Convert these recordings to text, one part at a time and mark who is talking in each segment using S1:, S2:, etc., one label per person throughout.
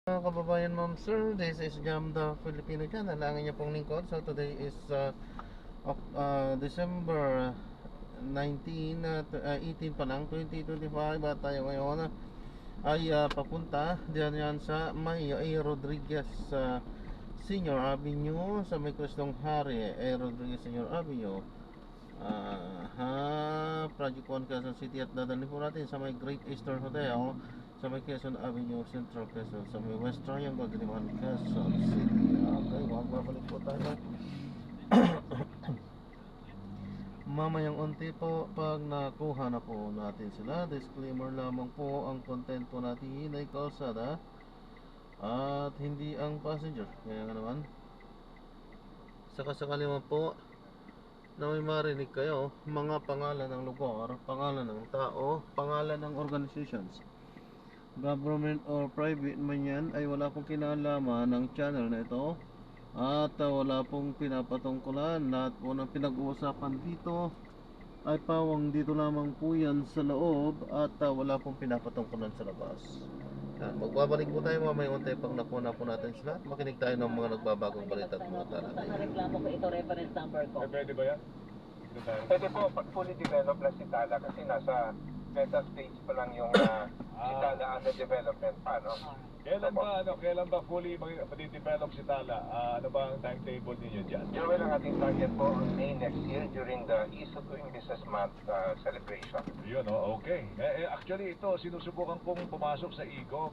S1: Mga kababayan, ma'am sir, this is Jam the Filipino Channel. Ang inyong pong lingkod. So today is December 18 pa lang, 2025. At tayo ngayon ay papunta diyan sa may A. Rodriguez Senior Avenue sa may Cristong Hari. A. Rodriguez Senior Avenue, Project 1, Quezon City. At dadalhin po natin sa may Great Eastern Hotel sa may Quezon Avenue, Central Quezon, sa may West Triangle, Diliman, Quezon City. Okay, magbabalik po tayo mamayang unti po pag nakuha na po natin sila. Disclaimer lamang po, ang content po natin ay kalsada at hindi ang passenger. Kaya nga naman, sakasakali mo po na may marinig kayo mga pangalan ng lugar, pangalan ng tao, pangalan ng organizations, government or private man yan, ay wala pong kinalaman ng channel na ito at wala pong pinapatungkulan. Lahat po ng pinag-uusapan dito ay pawang dito lamang po yan sa loob at wala pong pinapatungkulan sa labas. Yan, magbabalik po tayo mamaya unti pag nakuha na po natin sila at makinig tayo ng mga nagbabagong balita at mga talakay.
S2: Nakareklamo ko ito, reference number ko.
S3: Pwede ba yan?
S4: Pwede po, pag fully developed na si Tala kasi nasa beta stage pa lang yung si Tala under development pa, no?
S3: Kailan ba fully ma-develop si Tala? Ano ba ang timetable ninyo dyan?
S4: Joel, ang ating target po May next year during the Ease of Doing Business Month celebration.
S3: Yun, okay. Actually, ito, sinusubukan kong pumasok sa EGOV.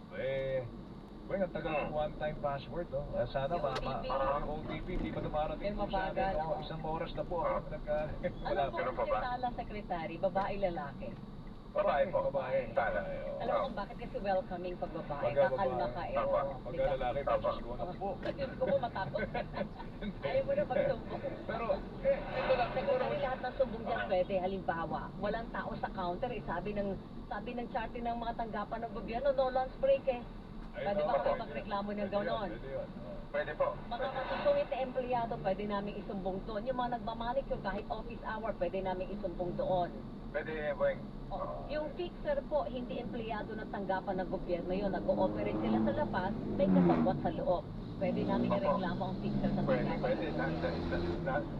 S3: Well, ang tagal ng one-time password, no? Sana
S2: Yung OTP.
S3: yung OTP, hindi pa dumarating po sa amin.
S2: Mabagal.
S3: Isang oras na po.
S4: Ah.
S2: Ano po
S4: Pero
S2: ang
S4: pa ba?
S2: Tala secretary, babae, lalaki?
S4: Babae po.
S3: Babae.
S4: Tala.
S2: Alam mo bakit kasi welcoming pag babae,
S3: Pagka
S2: kakalma ka eh.
S4: Tama.
S2: oh,
S3: Pag
S2: di ba?
S3: lalaki,
S4: Tama.
S3: Diyos ko na po.
S2: Diyos ko mo matakot. Ayaw mo na magsumbong.
S3: Pero, ito lang, siguro.
S2: Secretary, lahat ng sumbong dyan pwede. Halimbawa, walang tao sa counter eh. Sabi ng charter ng mga tanggapan ng gobyerno, no lunch break eh. Pwede ba kayo magreklamo ng gano'n?
S3: Pwede yun.
S4: Pwede po.
S2: Mga kasusungit na empleyado, pwede namin isumbong doon. Yung mga nagmamanicure, kahit office hour, pwede namin isumbong doon.
S4: Pwede, Boyng.
S2: Oh, yung fixer po, hindi empleyado ng tanggapan ng gobyerno yun. Nag-ooperate sila sa labas, may kasabwat sa loob. Pwede namin ireklamo ang fixer sa
S4: Pwede,
S2: tanggapan.
S4: pwede.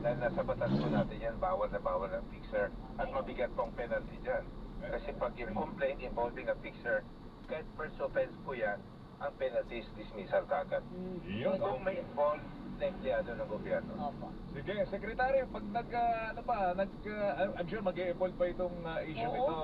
S4: Dahil nasa batas po natin yan, bawal na bawal ang fixer. At mabigat pong penalty dyan. Kasi pag yung complaint involving a fixer, kahit first offense po yan, ang penalty is dismissal kagad.
S3: Yun,
S4: Kung may involved na empleyado ng gobyerno.
S2: Opo.
S3: Sige, Secretary, pag I'm sure mag-e-evolve pa itong issue
S2: Oo.
S3: ito.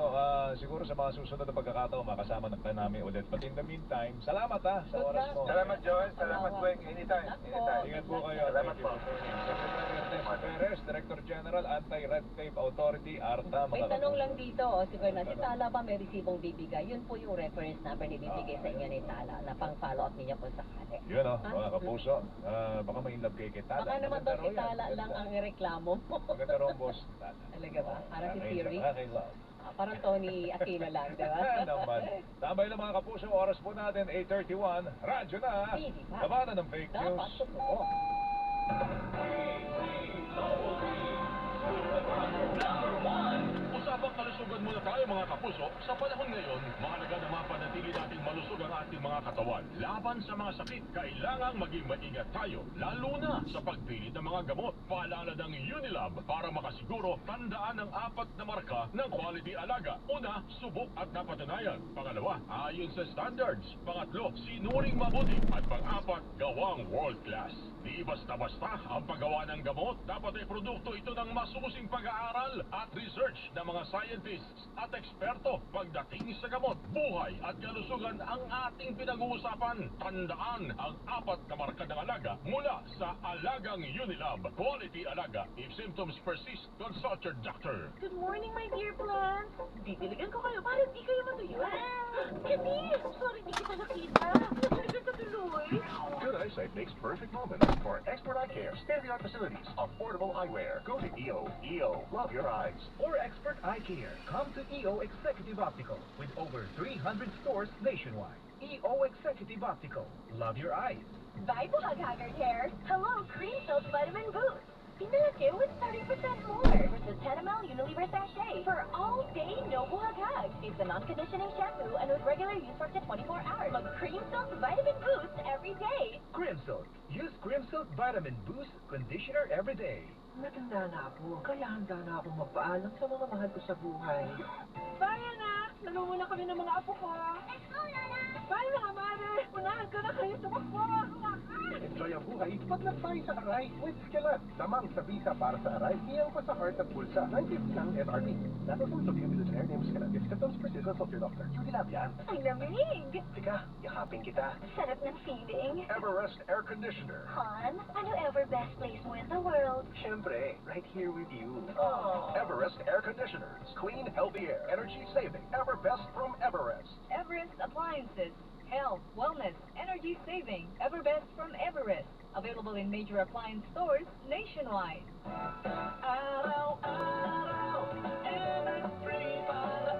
S3: Siguro sa mga susunod na pagkakataon, makasama na namin ulit. But in the meantime, salamat sa
S2: Good
S3: oras
S2: luck.
S3: mo.
S4: Salamat, Joel. Salamat, Boyng. Anytime. Anytime.
S3: Ingat po kayo.
S4: Salamat
S3: Thank
S4: po.
S3: you. Secretary Ernesto Perez, Director General, Anti-Red Tape Authority, ARTA.
S2: May
S3: mga
S2: tanong
S3: kapuso.
S2: lang dito, si Bernard, si Tala ba may resibong bibigay? Yun po yung reference number na bibigay sa inyo ni Tala na pang follow up ninyo kung sakali.
S3: Yun mga kapuso. Baka may love kay Tala.
S2: Baka naman daw si
S3: Maganda raw yan.
S2: Tala lang ang ireklamo mo.
S3: Maganda raw ang boss. Tala.
S2: Talaga ba? Parang si
S3: Okay,
S2: Siri?
S3: okay, love.
S2: Parang Tony Aquino lang, di ba?
S3: Naman. Tambay lang mga kapuso, oras po natin, 8:31. Radyo na.
S2: Hindi pa.
S3: Labanan ng fake
S2: Dapat
S3: news.
S2: totoo.
S5: Usapang kalusugan muna tayo mga kapuso. Sa panahon ngayon, mahalaga na mapanatili nating malusog ang ating mga katawan. Laban sa mga sakit, kailangang maging maingat tayo. Lalo na sa pagpili ng mga gamot. Paalala ng Unilab para makasiguro tandaan ang 4 na marka ng quality alaga. Una, subok at napatunayan. Pangalawa, ayon sa standards. Pangatlo, sinuring mabuti. At pang-4, gawang world class. Di basta-basta ang paggawa ng gamot. Dapat ay produkto ito ng masusing pag-aaral at research ng mga scientists at eksperto. Pagdating sa gamot, buhay at kalusugan ang ating pinag-uusapan. Tandaan ang 4 na marka ng alaga mula sa Alagang Unilab. Quality alaga. If symptoms persist, consult your doctor.
S6: Good morning, my dear plants. Didiligan ko kayo para di kayo matuyuan. Kasi, sorry, di kita nakita. Didiligan ka tuloy.
S5: Good eyesight makes perfect moments for expert eye care, state-of-the-art facilities, affordable eyewear. Go to EO. EO, love your eyes.
S7: For expert eye care, come to EO Executive Optical with over 300 stores nationwide. EO Executive Optical, love your eyes.
S6: Bye, Buhag Haggard Hair. Hello, Cream Soap Vitamin Boost. Pinalaki with 30% more. Versus 10 ml Unilever sachet for all-day no buhag. It's a non-conditioning shampoo and with regular use for up to 24 hours. Mag-Cream Silk Vitamin Boost every day.
S7: Cream Silk. Use Cream Silk Vitamin Boost Conditioner every day.
S8: Matanda na ako, kaya handa na akong magpaalam sa mga mahal ko sa buhay.
S6: Bye, anak! Nanungunan kami ng mga apo ko. Let's go, Lola! Bye, mga mother! Unahan ko na kayo tumakbo!
S7: Enjoy ang buhay, maglakbay sa Aray with Skillet. Lamang sa visa para sa Aray, iyan pa sa heart at pulsa. 950 lang MRP. Not a source of the generic name Skillet. If symptoms persist, consult your doctor. Yung dilap yan.
S6: Ang lamig!
S7: Tika, yakapin kita.
S6: Sarap ng feeling.
S3: Everest Air Conditioner.
S6: Han, ano ever best place mo in the world?
S7: Siyempre, right here with you.
S3: Everest Air Conditioners. Clean, healthy air. Energy saving. Ever best from Everest.
S2: Everest Appliances. Health, wellness, energy saving. Everbest from Everest. Available in major appliance stores nationwide.
S8: Araw-araw, MX3 para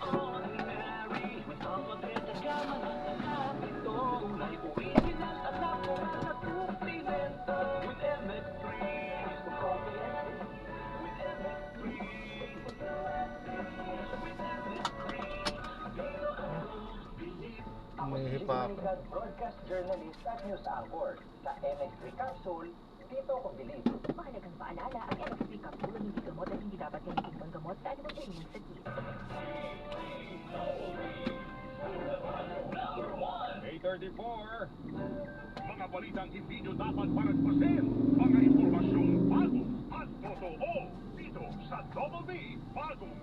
S8: extraordinary. With complicated gama na hanapin to. Original at natural na suplemento. With MX3, gusto ko PSC. With MX3, dito ako believe.
S1: May hipap.
S8: Broadcast journalist at news anchor. Sa MX3 Capsule, dito ko believe.
S6: Mahalagang paalala, ang MX3 capsule ay hindi gamot at hindi dapat gamitin pang gamot sa anumang training sa sakit.
S5: May 34. Mga balitang hindi nyo dapat maragpasin. Mga impormasyong bago at totoo. Dito sa Double B, bagong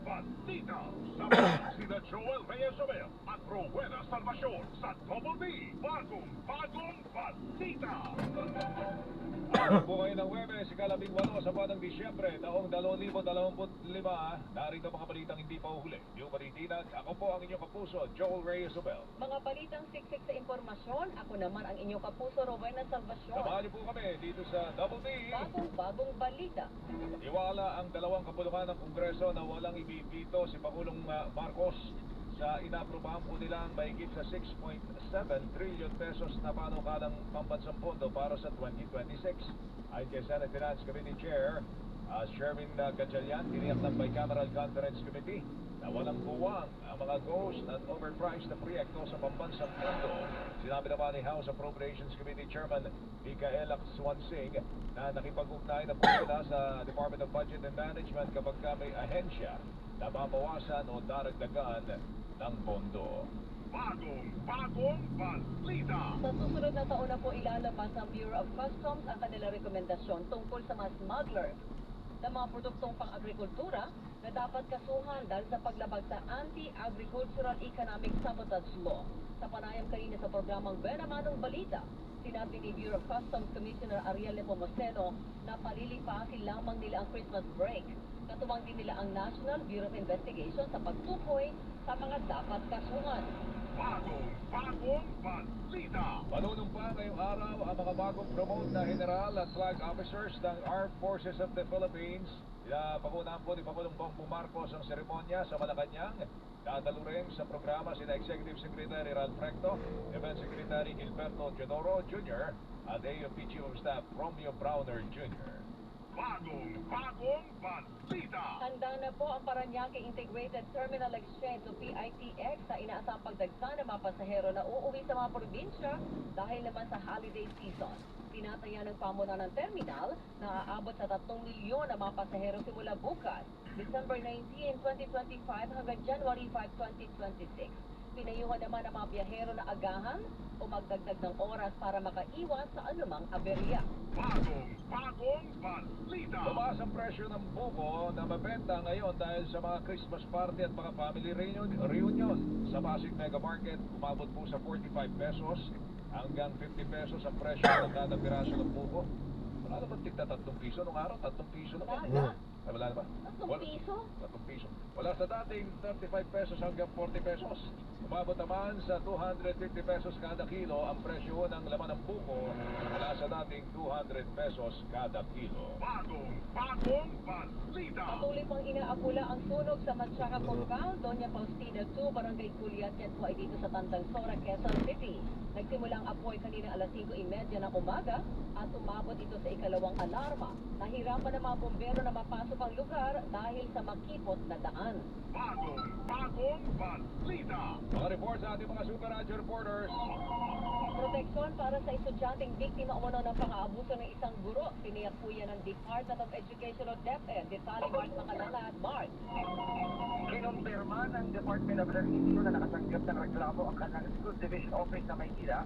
S5: balita. Sama sina Joel Reyes-Obel at Rowena Salvacion sa Double B, bagong balita.
S3: Araw po kayo ng Webes, ika-18 sa buwan ng Disyembre, taong 2025. Narito mga balitang hindi pa uhuli. Yung Maritinag, ako po ang inyong kapuso, Joel Reyes-Obel.
S2: Mga balitang siksik sa impormasyon, ako naman ang inyong kapuso Rowena Salvacion.
S3: Samahan niyo po kami dito sa Double B.
S2: Bagong balita.
S3: Iwala ang dalawang kapulungan ng Kongreso na walang ibibito si Pangulong Marcos sa inaprubahan po nilang mahigit sa 6.7 trillion pesos na panukalang pambansang pondo para sa 2026. Ayon kay Senate Finance Committee Chair Sherwin Gatchalian, tiniyak ng Bicameral Conference Committee na walang buwang ang mga ghost at overpriced na proyekto sa pambansang pondo. Sinabi naman ni House Appropriations Committee Chairman Mikaela Swansing na nakipag-ugnay na po sila sa Department of Budget and Management kapag may ahensya na mabawasan o daragdagan ng pondo.
S5: Bagong balita.
S2: Sa susunod na taon na po ilalabas ng Bureau of Customs ang kanilang rekomendasyon tungkol sa mga smuggler ng mga produktong pang-agrikultura na dapat kasuhan dahil sa paglabag sa Anti-Agricultural Economic Sabotage Law. Sa panayam kanina sa programang Benamanong Balita, sinabi ni Bureau of Customs Commissioner Ariel Nepomuceno na palilipasin lamang nila ang Christmas break. Katuwang din nila ang National Bureau of Investigation sa pagtukoy sa mga dapat kasuhan.
S5: Bagong balita.
S3: Manunumpa ngayong araw ang mga bagong promote na general at flag officers ng Armed Forces of the Philippines. Pangunahan po ni Pangulong Bongbong Marcos ang seremonya sa Malacanang. Dadalo rin sa programa sina Executive Secretary Ralph Recto, Defense Secretary Gilberto Teodoro Jr. at AFP Chief of Staff Romeo Browner Jr.
S5: Bagong balita.
S2: Handa na po ang Parañaque Integrated Terminal Exchange o PITX sa inaasang pagdagsa ng mga pasahero na uuwi sa mga probinsya dahil naman sa holiday season. Tinataya ng pamunan ng terminal na aabot sa 3 milyon na mga pasahero simula bukas, December 19, 2025 hanggang January 5, 2026. Pinayuhan naman ang mga biyahero na agahan o magdagdag ng oras para makaiwas sa anumang aberya.
S5: Bagong balita.
S3: Tumaas ang presyo ng buko na mabenta ngayon dahil sa mga Christmas party at mga family reunion. Sa Pasig Mega Market, umabot po sa 45 pesos hanggang 50 pesos ang presyo ng kada piraso ng buko. Wala naman tigta 3 piso nung araw, 3 piso naman.
S2: Daga.
S3: Ay, wala na ba?
S6: Tatlong piso?
S3: 3 piso. Wala sa dating 35 pesos hanggang 40 pesos. Umabot naman sa 250 pesos kada kilo ang presyo ng laman ng buko mula sa dating 200 pesos kada kilo.
S5: Bagong balita.
S2: Patuloy pang inaapula ang sunog sa Matsaka Compound, Doña Faustina 2, Barangay Culiat, yan po ay dito sa Tandansora, Quezon City. Nagsimula ang apoy kanina alas 5:30 ng umaga at umabot ito sa ikalawang alarma. Nahirapan ng mga bumbero na mapasok ang lugar dahil sa makipot na daan.
S5: Bagong balita.
S3: Mga report sa ating mga Super Radio reporters.
S2: Proteksyon para sa estudyanteng biktima umano ng pang-aabuso ng isang guro. Tiniyak po yan ng Department of Education o DepEd. Detalye Mark Makalala at Mark.
S7: Kinumpirma ng Department of Education na nakatanggap ng reklamo ang kanyang School Division Office sa Maynila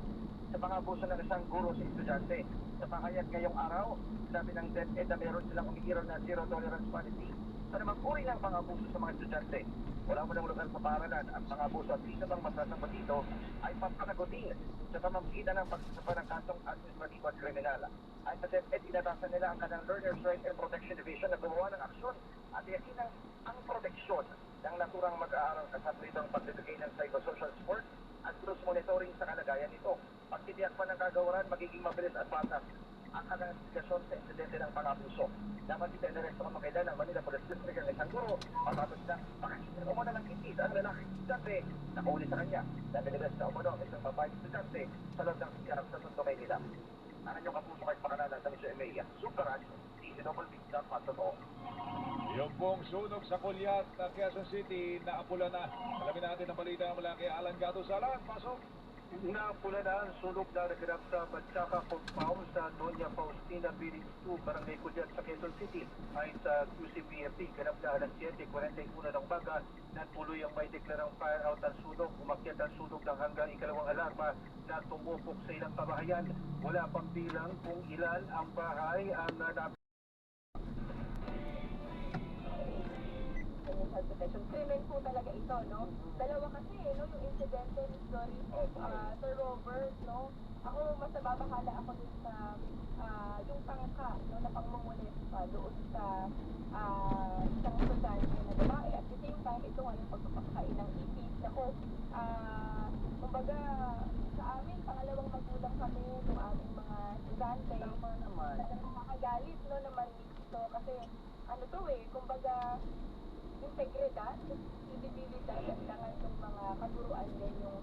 S7: sa pang-abuso ng isang guro sa estudyante. Sa pahayag ngayong araw, sabi ng DepEd na meron silang umiiraw na zero tolerance policy sa namang uri ng pang-abuso sa mga estudyante. Wala mo ng lugar sa paaralan ang pang-abuso at isa pang masasama dito ay papanagutin sa pamamagitan ng pagsasapa ng kasong administratibo at kriminal. Ay sa DepEd, inatasan nila ang kanyang Learners' Rights and Protection Division na gumawa ng aksyon at yakin ang proteksyon ng naturang mag-aaral kasama nito ang pagbibigay ng psychosocial support at close monitoring sa kalagayan nito. Pagtitiyak pa ng kagawaran, magiging mabilis at patas ang kanyang investigasyon sa insidente ng pang-abuso. Dapat ipinaresto ang makailan ng Manila Police District ang isang guro matapos na makasira umano ng kitis ang lalaking estudyante na kahuli sa kanya. Nabilibas na umano ang isang babaeng estudyante sa loob ng sikarap sa Tondo, Maynila. Ang inyong kapuso ay pakalala sa Mr. Emeya, Super Radio, DZWB, Totoo.
S3: Yung pong sunog sa Culiat, Quezon City, naapula na. Alamin natin ang balita mula kay Alan Gatusalan. Pasok!
S7: Naapula na ang sunog na naganap sa Matsaka Compound sa Doña Faustina Building 2, Barangay Culiat sa Quezon City. Ayon sa QCPFP, ganap na alas 7:41 ng umaga na tuloy ang may deklarang fire out ang sunog. Umakyat ang sunog ng hanggang ikalawang alarma na tumupok sa ilang kabahayan. Wala pang bilang kung ilan ang bahay ang
S6: Health protection. Krimen po talaga ito, no? Dalawa kasi, no? Yung incidente ni Story Sir Robert, no? Ako, mas nababahala ako dun sa yung tangka, no? Na pangmumulit doon sa isang estudyante na babae. At the same time, ito nga yung pagpapakain ng ipis. Ako, kumbaga, sa amin, pangalawang magulang kami ng aming mga estudyante. Tama naman. Nakakagalit, no? Naman ito. Kasi, ano to kumbaga, integridad, credibility, kailangan ng mga katuruan din yung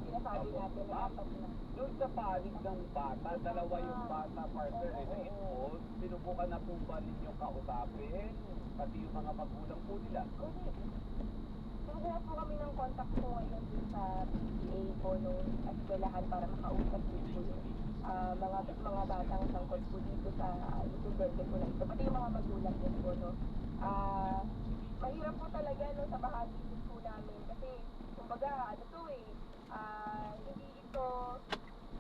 S6: sinasabi natin na dapat na.
S9: Doon sa panig ng bata, dalawa yung bata partner na involved, sinubukan na po ba ninyong kausapin, pati yung mga magulang po nila?
S6: Kumuha po kami ng contact po ngayon din sa PTA po nung eskwelahan para makausap din po yung mga batang sangkot po dito sa insidente po na ito. Pati yung mga magulang din po, no? Mahirap po talaga, no, sa bahagi din po namin kasi, kumbaga, hindi ito,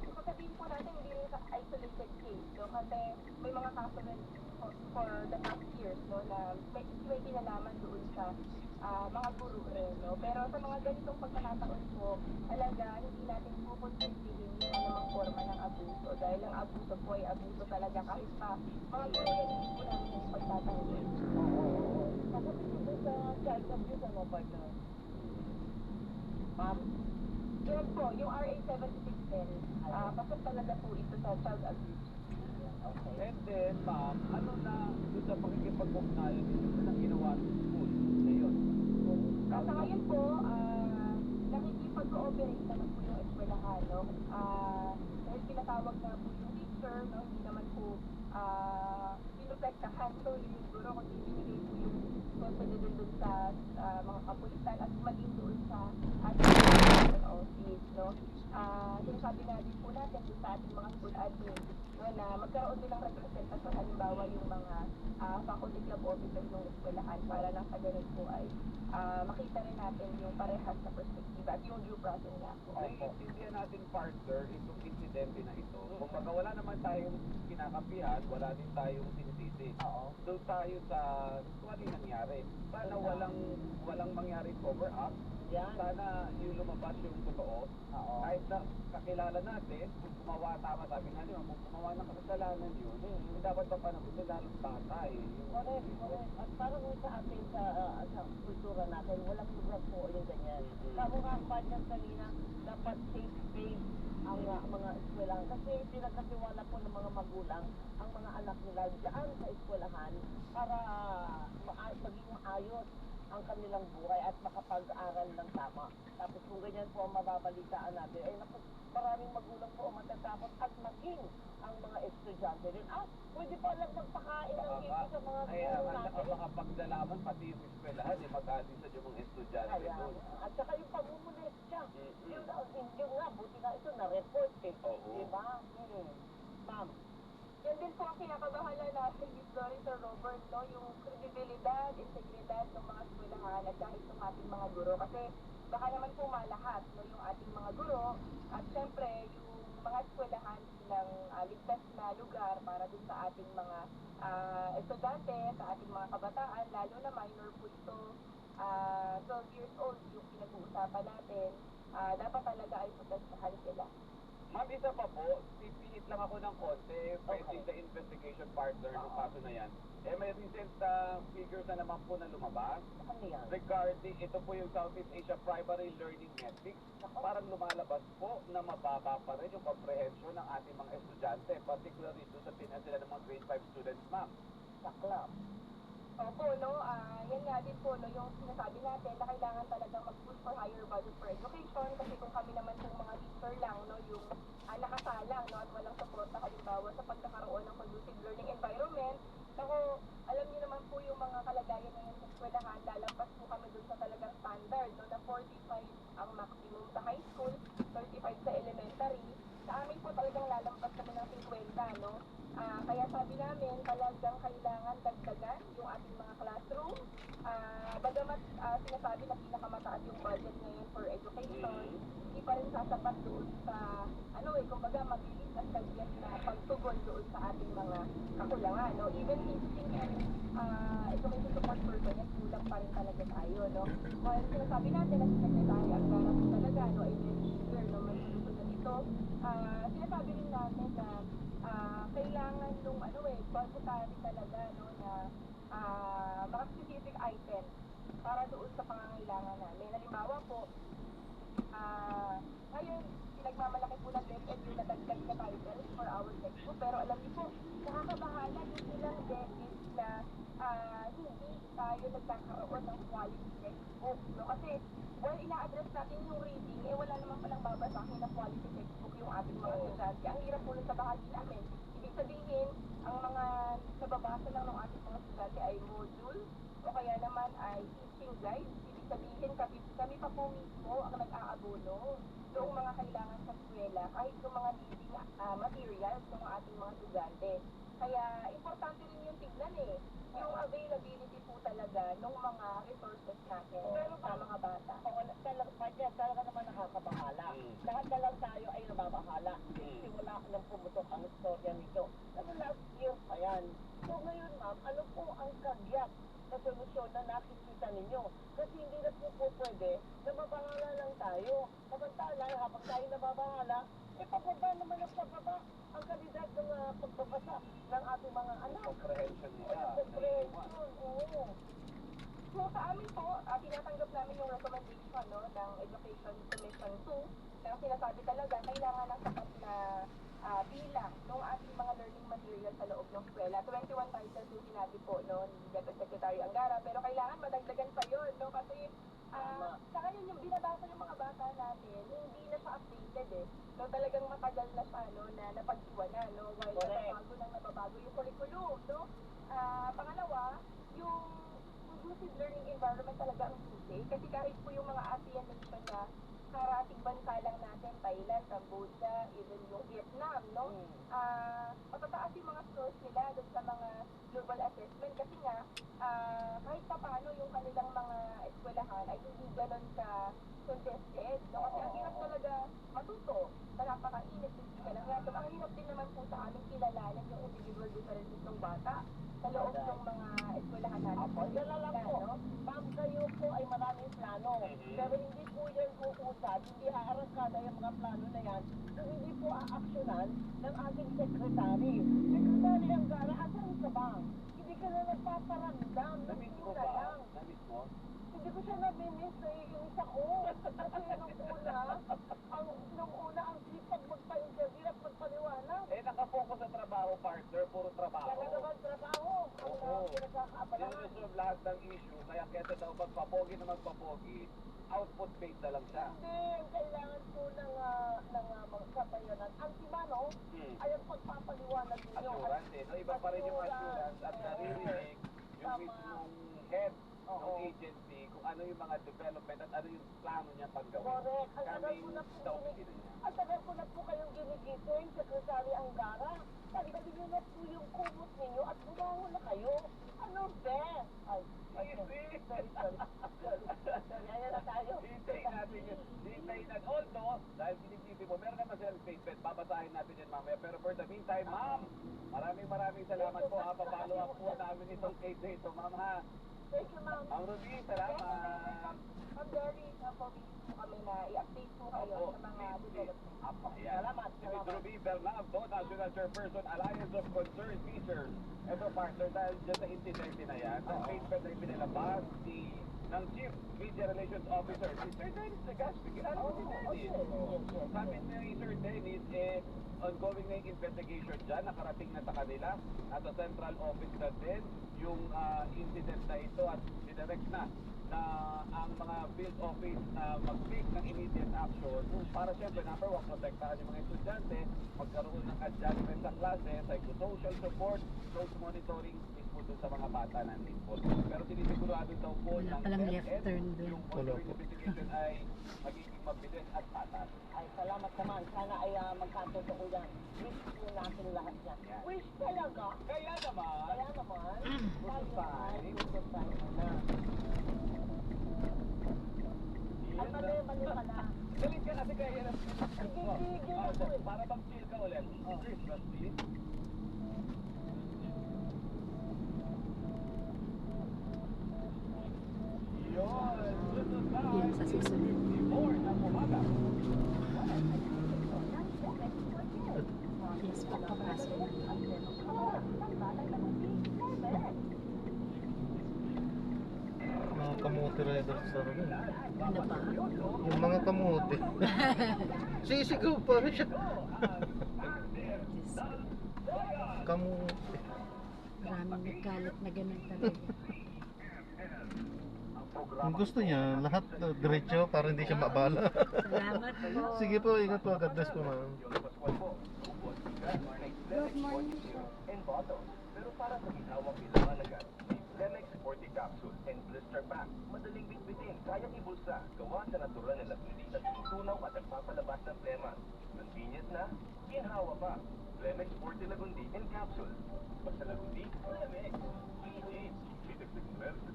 S6: kung sabihin po natin, hindi rin isolated case, no? Kasi may mga kaso rin for the past years, no, na may kinalaman doon sa mga guru rin, no? Pero sa mga ganitong pagkakataon po, talaga, hindi natin po konsintihin yung anumang forma ng abuso dahil ang abuso po ay abuso talaga kahit pa mga guru yan hindi po namin yung pagtatanggi.
S9: Nakapit po sa child abuse, ano ba na? Ma'am?
S6: Yun po, yung RA 7610, pasok talaga po ito sa child abuse.
S9: Okay. And then, ma'am, ano na doon sa pakikipag-ugnayan ninyo na ginawa ng school ngayon?
S6: Sa ngayon po, nakikipag-cooperate naman po yung eskwelahan, no? Dahil pinatawag na po yung teacher, no? Hindi naman po pinutektahan to yung siguro kung binigay po yung consider doon sa mga kapulisan at maging doon sa ating office, no? Sinasabi na din po natin doon sa ating mga school admin, no, na magkaroon din ng representasyon, halimbawa yung mga faculty club officers ng eskwelahan para nang sa ganun po ay makita rin natin yung parehas na perspektiba at yung due process nga po.
S9: Naiintindihan natin partner itong insidente na ito. Kumbaga wala naman tayong kinakampihan, wala din tayong sinisisi. Doon tayo sa kung ano yung nangyari. Sana walang mangyari cover up. Sana yung lumabas yung totoo Kahit na kakilala natin, kung gumawa tama, sabi nga nyo, kung gumawa ng kasalanan yun, dapat pa panahon na lalong bata eh.
S10: Correct. At parang sa atin, sa kultura natin, walang lugar po yung ganyan. Kamukha pa dyan kanina, dapat safe space ang mga eskwelahan. Kasi pinagkatiwala po ng mga magulang ang mga anak nila dyan sa eskwelahan para maging maayos ang kanilang buhay at makapag-aral ng tama. Tapos kung ganyan po ang mababalitaan natin, ay naku, maraming magulang po ang matatakot at maging ang mga estudyante din. Pwede pa lang magpakain ng hippo sa mga guro natin.
S9: Makapagdalaman pati yung eskwelahan, mag-aalisan yung mga estudyante doon.
S10: At saka yung pamumulestya. Yung nga, buti nga ito na-report eh.
S9: Oo.
S10: Diba? Ma'am.
S6: Yan din po ang kinakabahala natin, Miss Doris Sir Robert, no? Yung kredibilidad, integridad ng mga eskwelahan at dahil sa ating mga guro. Kasi baka naman po malahat, no? Yung ating mga guro at syempre yung mga eskwelahan silang ligtas na lugar para dun sa ating mga estudyante, sa ating mga kabataan, lalo na minor po ito, 12 years old yung pinag-uusapan natin, dapat talaga ay protektahan sila.
S9: Ma'am, isa pa po, pipihit lang ako ng konti, pending the investigation partner ng kaso na yan. May recent figures na naman po na lumabas.
S10: Ano yan?
S9: Regarding, ito po yung Southeast Asia Primary Learning Metrics. Parang lumalabas po na mababa pa rin yung comprehension ng ating mga estudyante, particularly doon sa sila ng mga grade 5 students, ma'am.
S10: Sakla.
S6: Opo, no? Yan nga din po, no? Yung sinasabi natin na kailangan talagang mag-push for higher budget for education kasi kung kami naman pong mga teacher lang, no? Yung nakasalang, no? At walang suporta halimbawa sa pagkakaroon ng conducive learning environment. Ako, alam niyo naman po yung mga kalagayan ngayon sa eskwelahan, lalampas po kami dun sa talagang standard, no? Na 45 ang maximum sa high school, 35 sa elementary. Sa amin po talagang lalampas kami ng 50, no? Kaya sabi namin, talagang kailangan dagdagan yung ating mga classroom. Bagamat sinasabi na pinakamataas yung budget ngayon for education, hindi pa rin sasapat doon sa, kumbaga mabilis at kagyat na pagtugon doon sa ating mga kakulangan, no? Even teaching and education support person, yan kulang pa rin talaga tayo, no? While sinasabi natin na si Secretary Angara po talaga, no, ay very eager, no, may susunod ito, sinasabi rin natin na kailangan nung budgetary talaga, no, na mga specific items para doon sa pangangailangan namin. Halimbawa po, ngayon, pinagmamalaki po ng DepEd yung nadagdag na titles for our textbook, pero alam niyo po, nakakabahala yung ilang decades na hindi tayo nagkakaroon ng quality textbook, no? Kasi, ina-address natin yung reading, wala naman palang babasahin na quality textbook yung ating mga estudyante. Ang hirap po nun sa bahagi namin. Ibig sabihin, ang mga nababasa lang ng ating mga estudyante ay module, o kaya naman ay teaching guide. Ibig sabihin, kami pa po mismo ang nag-aabono yung mga kailangan sa eskwela, kahit yung mga leading materials ng ating mga estudyante. Kaya, importante rin yung tignan yung availability po talaga ng mga resources natin sa mga bata.
S10: Oo, talaga naman nakakabahala. Lahat na lang tayo ay nababahala. Kasi wala nang pumutok ang istorya nito. Pero last year pa yan. So ngayon ma'am, ano po ang kagyat na solusyon na nakikita ninyo? Kasi hindi na po pwede na mabahala lang tayo. Samantala, habang tayo nababahala, pababa naman ang pababa ang kalidad ng pagbabasa ng ating mga anak.
S9: Comprehension nila.
S10: Comprehension, oo.
S6: So sa amin po, tinatanggap namin yung recommendation, no, ng Education Commission 2 na sinasabi talaga kailangan ng sapat na bilang ng ating mga learning materials sa loob ng eskwela. 21 titles yung sinabi po, no, ni Deputy Secretary Angara, pero kailangan madagdagan pa yun, no, kasi sa ngayon yung binabasa ng mga bata natin, hindi na siya updated No, talagang matagal na siya, no, na napag-iwanan, no, while nababago yung curriculum, no. Pangalawa, yung inclusive learning environment talaga ang susi, kasi kahit po yung mga ASEAN nation na karating bansa lang natin, Thailand, Cambodia, even yung Vietnam, no, matataas yung mga scores nila doon sa mga global assessment, kasi nga, kahit pa paano yung kanilang mga eskwelahan ay hindi ganun ka contested, no, kasi ang hirap talaga matuto sa napakainit, physical ang random. Ang hirap din naman po sa aming kilalanin yung individual differences ng bata sa loob ng mga eskwelahan natin.
S10: Apo, yan lang po. Ma'am, kayo po ay maraming plano. Pero hindi po yan uusad hindi aarangkada yung mga plano na yan kung hindi po aaksyonan ng ating sekretary. Sekretary Angara, asan ka ba? Hindi ka na nagpaparamdam.
S9: Na-miss mo
S10: Nagmula
S9: ba?
S10: lang.
S9: Na-miss mo?
S10: Hindi ko siya nabimiss, naiinis ako. Kasi nung una, ang sipag magpa-interview at magpaliwanag.
S9: Eh, nakapokus sa trabaho, partner. Puro trabaho.
S10: Talaga bang trabaho? Ang
S9: Oo.
S10: pinagkakaabalahan.
S9: Sinuresolve lahat ng issue, kaya kesa daw magpapogi na magpapogi, output-based na lang siya.
S10: Hindi, ang kailangan po ng mga kabayanan. Ang timano ay ang pagpapaliwanag ninyo.
S9: Assurance eh. No? Iba pa rin yung assurance at naririnig yung mismong head ng agency kung ano yung mga development at ano yung plano niya paggawa.
S10: Correct. Ang tagal
S9: Kami
S10: ko na po
S9: sa opisina niya.
S10: Ang tagal ko na po kayong ginigising, Secretary Angara. Tanggalin niyo na po yung kumot ninyo at bumangon na kayo. Ano be? Ay, sorry. Ayan na tayo.
S9: Hintayin natin yun. Hintayin natin. Although, dahil sinisisi mo, meron naman silang statement. Babasahin natin yan mamaya. Pero for the meantime, ma'am, maraming salamat po. Papalo up po namin itong case na ito, ma'am ha.
S10: Thank you, ma'am.
S9: Ma'am Ruby, salamat.
S10: I'm very happy po kami na i-update po kayo sa mga development. Salamat.
S9: Si Ms. Ruby Bernardo, National Chairperson, Alliance of Concerned Teachers. Ito, partner, dahil dyan sa incident na yan, ang statement na ipinilabas ng Chief Media Relations Officer, si Sir Dennis Legaspi. Kilala mo si Dennis? Sabi ni Sir Dennis, ongoing na yung investigation dyan, nakarating na sa kanila, at sa central office na din, yung incident na ito at dinirect na ang mga field office mag-take ng immediate action para siyempre, number one, protektahan yung mga estudyante, magkaroon ng adjustment sa klase, psychosocial support, close monitoring mismo dun sa mga bata na involved. Pero sinisigurado daw po
S11: Wala
S9: ng
S11: palang left
S9: DepEd,
S11: turn dun.
S9: yung ongoing investigation ay magiging mabilis at patas.
S10: Ay, salamat naman. Sana ay magkatotoo yan. Wish po natin lahat yan. Wish talaga.
S9: Kaya naman,
S10: Kaya naman,
S9: Pusay.
S10: Pusay na. Ay, mali pala.
S9: galit ka kasi kaya yan.
S10: Gigil ako eh.
S9: Para bang chill ka ulit. Christmas, please.
S11: Yun sa susunod. Yes, papapasok na.
S1: Mga kamote riders sa rin.
S11: Ano pa?
S1: Yung mga kamote. Sisigaw pa rin siya. Kamote.
S11: Maraming nagkalat na ganun talaga.
S1: Kung gusto niya, lahat diretso para hindi siya mabala.
S11: Salamat po.
S1: Sige po, ingat po. God bless po, ma'am.
S11: Good morning.
S7: And bottle. Pero para sa ginawang pinamalagan, may Flemex 40 capsule and blister pack. Madaling bitbitin, kayang ibulsa, gawa sa natural na lagundi at tunaw at nagpapalabas ng plema. Convenient na, ginhawa pa. Flemex 40 lagundi and capsule. Basta lagundi, Flemex. Easy.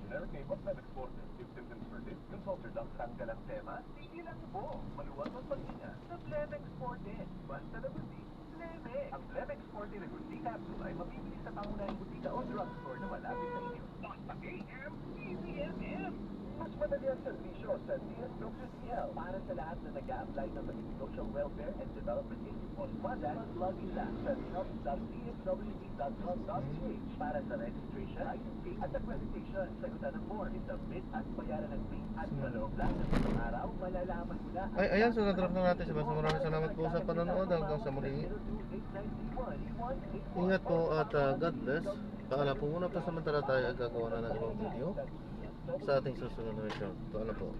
S7: Generic name of Flemex 40. If symptoms persist, consult your doctor. Tanggal ang plema, hindi lang po. Maluwag ang paghinga sa Flemex 40. Basta lagundi, Flemex. Ang Flemex 40 Lagundi capsule ay mabibili sa pangunahing butika o drugstore na malapit sa inyo. Basta AM, ECMM. Mas madali ang serbisyo sa DS Doctor DL para sa lahat na nag-a-apply ng Social Welfare and Development Agency. Mag-login lang sa help.dswd.com.ph para sa registration, licensing at accreditation. Sagutan ng form, submit at bayaran ng fee at sa loob lang ng isang araw, malalaman mo na
S1: Ay, ayan, so na-drop na natin si Basta. Maraming salamat po sa panonood. Hanggang sa muli. Ingat po at God bless. Paalam po muna pa samantala tayo ay gagawa na ng ibang video sa ating susunod na mission. Paalam po.